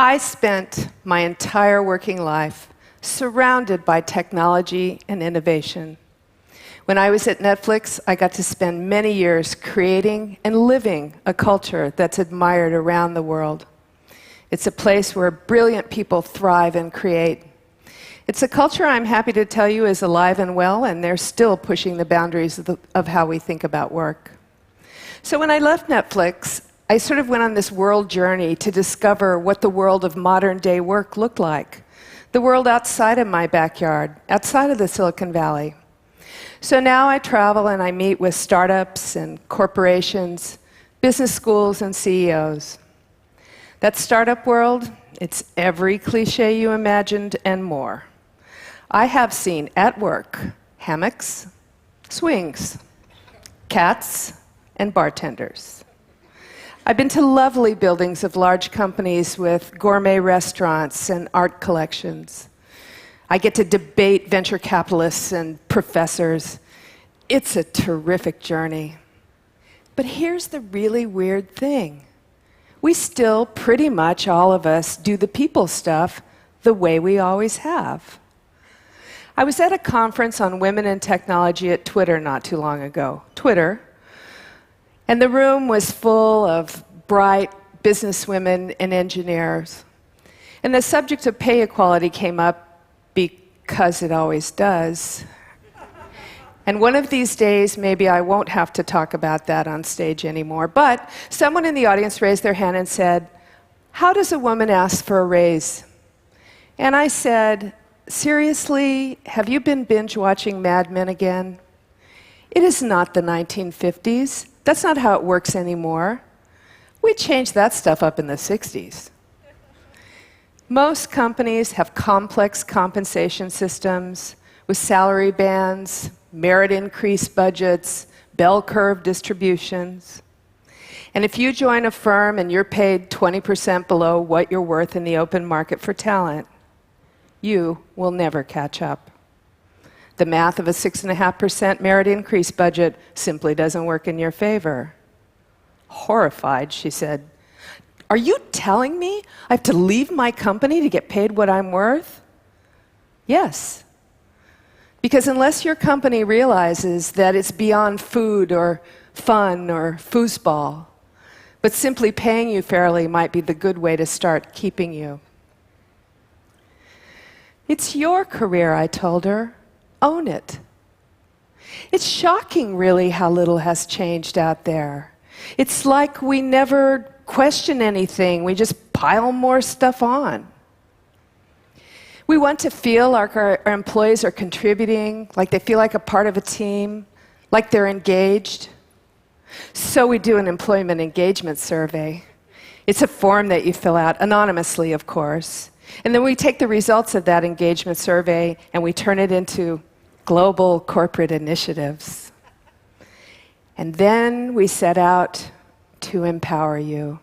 I spent my entire working life surrounded by technology and innovation. When I was at Netflix, I got to spend many years creating and living a culture that's admired around the world. It's a place where brilliant people thrive and create. It's a culture I'm happy to tell you is alive and well, and they're still pushing the boundaries of how we think about work. So when I left Netflix, I sort of went on this world journey to discover what the world of modern-day work looked like, the world outside of my backyard, outside of the Silicon Valley. So now I travel and I meet with startups and corporations, business schools and CEOs. That startup world, it's every cliche you imagined and more. I have seen at work hammocks, swings, cats, and bartenders. I've been to lovely buildings of large companies with gourmet restaurants and art collections. I get to debate venture capitalists and professors. It's a terrific journey. But here's the really weird thing. We still, pretty much all of us, do the people stuff the way we always have. I was at a conference on women in technology at Twitter not too long ago. Twitter. And the room was full of bright businesswomen and engineers. And the subject of pay equality came up because it always does. And one of these days, maybe I won't have to talk about that on stage anymore. But someone in the audience raised their hand and said, "How does a woman ask for a raise?" And I said, "Seriously, have you been binge-watching Mad Men again? It is not the 1950s. That's not how it works anymore. We changed that stuff up in the 60s. Most companies have complex compensation systems with salary bands, merit increase budgets, bell curve distributions. And if you join a firm and you're paid 20% below what you're worth in the open market for talent, you will never catch up. The math of a 6.5% merit increase budget simply doesn't work in your favor." Horrified, she said, "Are you telling me I have to leave my company to get paid what I'm worth?" Yes. Because unless your company realizes that it's beyond food or fun or foosball, but simply paying you fairly might be the good way to start keeping you. "It's your career," I told her. "Own it." It's shocking, really, how little has changed out there. It's like we never question anything. We just pile more stuff on. We want to feel like our employees are contributing, like they feel like a part of a team, like they're engaged. So we do an employment engagement survey. It's a form that you fill out anonymously, of course. And then we take the results of that engagement survey and we turn it into global corporate initiatives. And then we set out to empower you.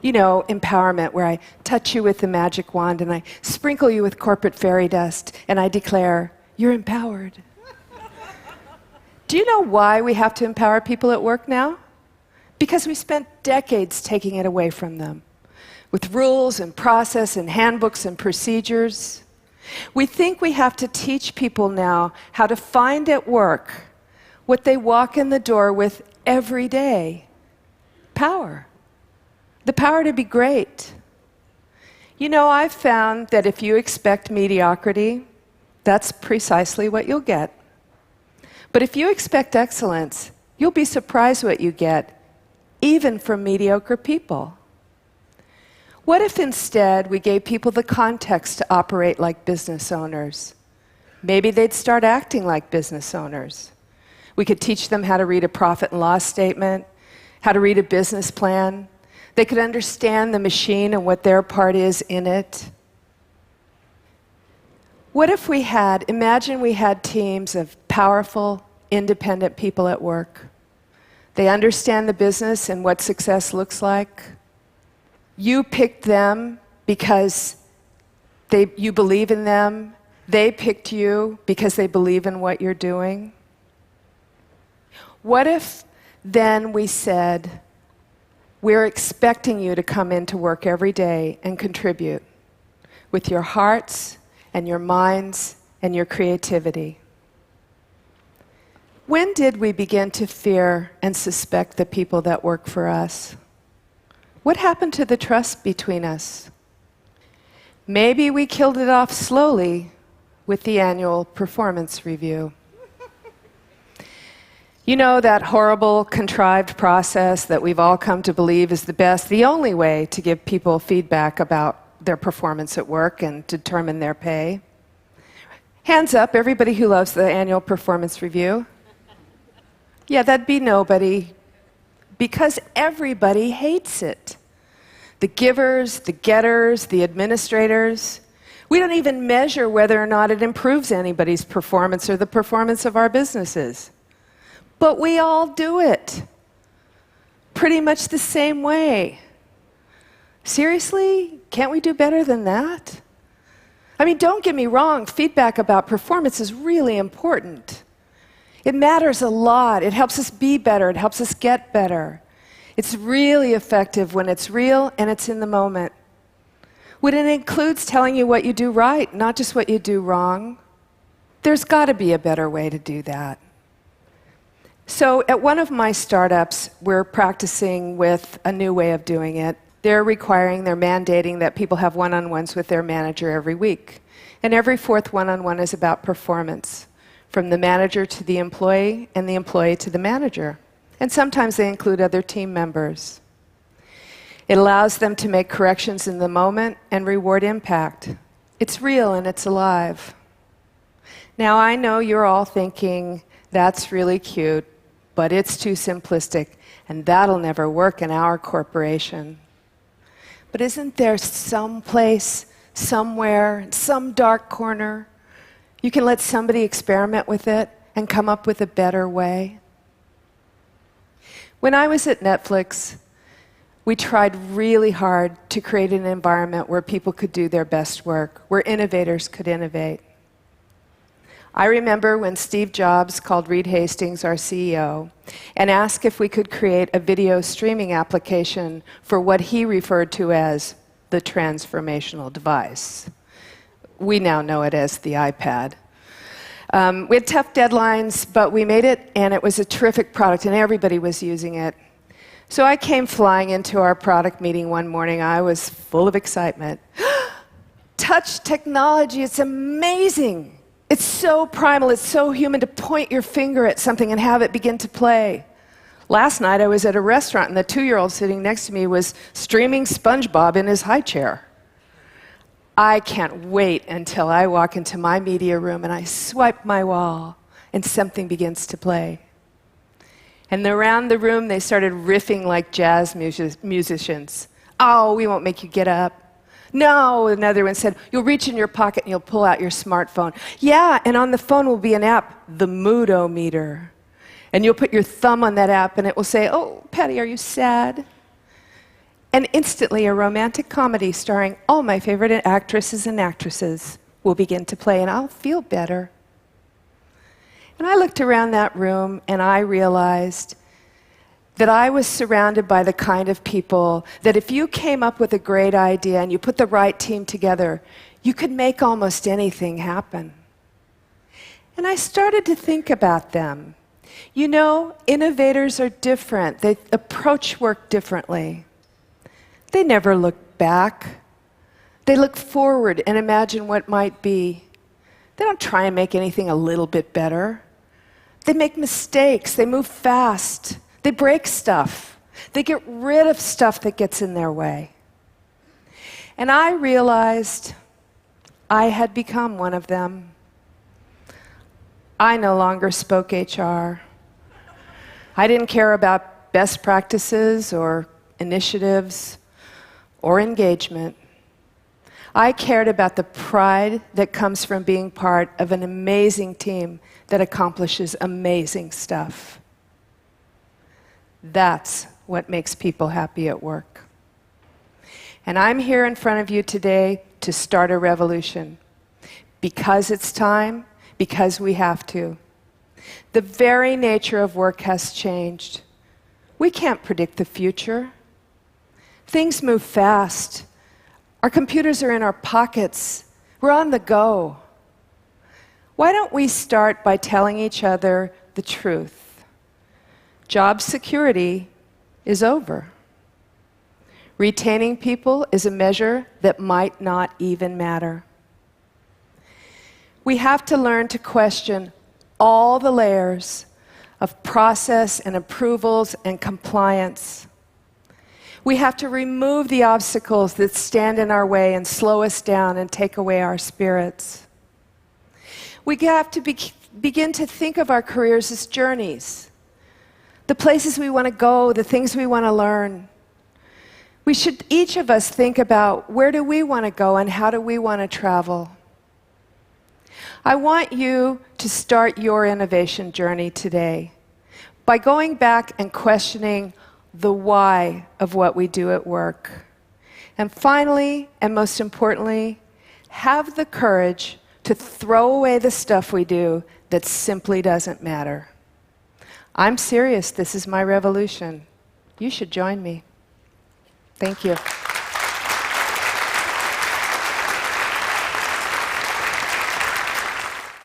You know, empowerment, where I touch you with the magic wand and I sprinkle you with corporate fairy dust and I declare, "You're empowered." Do you know why we have to empower people at work now? Because we spent decades taking it away from them, with rules and process and handbooks and procedures. We think we have to teach people now how to find at work what they walk in the door with every day: power. The power to be great. You know, I've found that if you expect mediocrity, that's precisely what you'll get. But if you expect excellence, you'll be surprised what you get, even from mediocre people. What if instead we gave people the context to operate like business owners? Maybe they'd start acting like business owners. We could teach them how to read a profit and loss statement, how to read a business plan. They could understand the machine and what their part is in it. What if imagine we had teams of powerful, independent people at work. They understand the business and what success looks like. You picked them because you believe in them. They picked you because they believe in what you're doing. What if then we said, We're expecting you to come into work every day and contribute with your hearts and your minds and your creativity. When did we begin to fear and suspect the people that work for us? What happened to the trust between us? Maybe we killed it off slowly with the annual performance review. You know, that horrible, contrived process that we've all come to believe is the best, the only way to give people feedback about their performance at work and determine their pay. Hands up, everybody who loves the annual performance review. Yeah, that'd be nobody, because everybody hates it. The givers, the getters, the administrators. We don't even measure whether or not it improves anybody's performance or the performance of our businesses. But we all do it, pretty much the same way. Seriously? Can't we do better than that? I mean, don't get me wrong, feedback about performance is really important. It matters a lot. It helps us be better. It helps us get better. It's really effective when it's real and it's in the moment. When it includes telling you what you do right, not just what you do wrong. There's got to be a better way to do that. So at one of my startups, we're practicing with a new way of doing it. They're mandating that people have one-on-ones with their manager every week. And every fourth one-on-one is about performance, from the manager to the employee and the employee to the manager. And sometimes they include other team members. It allows them to make corrections in the moment and reward impact. It's real and it's alive. Now, I know you're all thinking, that's really cute, but it's too simplistic, and that'll never work in our corporation. But isn't there some place, somewhere, some dark corner, you can let somebody experiment with it and come up with a better way? When I was at Netflix, we tried really hard to create an environment where people could do their best work, where innovators could innovate. I remember when Steve Jobs called Reed Hastings, our CEO, and asked if we could create a video streaming application for what he referred to as the transformational device. We now know it as the iPad. We had tough deadlines, but we made it, and it was a terrific product, and everybody was using it. So I came flying into our product meeting one morning. I was full of excitement. Touch technology, it's amazing. It's so primal, it's so human to point your finger at something and have it begin to play. Last night I was at a restaurant and the 2-year-old sitting next to me was streaming SpongeBob in his high chair. I can't wait until I walk into my media room and I swipe my wall and something begins to play. And around the room they started riffing like jazz musicians. Oh, we won't make you get up. No, another one said, you'll reach in your pocket and you'll pull out your smartphone. Yeah, and on the phone will be an app, the Moodometer. And you'll put your thumb on that app and it will say, oh, Patty, are you sad? And instantly a romantic comedy starring all my favorite actresses and actresses will begin to play and I'll feel better. And I looked around that room and I realized that I was surrounded by the kind of people that if you came up with a great idea and you put the right team together, you could make almost anything happen. And I started to think about them. You know, innovators are different. They approach work differently. They never look back. They look forward and imagine what might be. They don't try and make anything a little bit better. They make mistakes. They move fast. They break stuff. They get rid of stuff that gets in their way. And I realized I had become one of them. I no longer spoke HR. I didn't care about best practices or initiatives or engagement. I cared about the pride that comes from being part of an amazing team that accomplishes amazing stuff. That's what makes people happy at work. And I'm here in front of you today to start a revolution. Because it's time, because we have to. The very nature of work has changed. We can't predict the future. Things move fast. Our computers are in our pockets. We're on the go. Why don't we start by telling each other the truth? Job security is over. Retaining people is a measure that might not even matter. We have to learn to question all the layers of process and approvals and compliance. We have to remove the obstacles that stand in our way and slow us down and take away our spirits. We have to begin to think of our careers as journeys, the places we want to go, the things we want to learn. We should, each of us, think about where do we want to go and how do we want to travel. I want you to start your innovation journey today by going back and questioning the why of what we do at work. And finally, and most importantly, have the courage to throw away the stuff we do that simply doesn't matter. I'm serious. This is my revolution. You should join me. Thank you.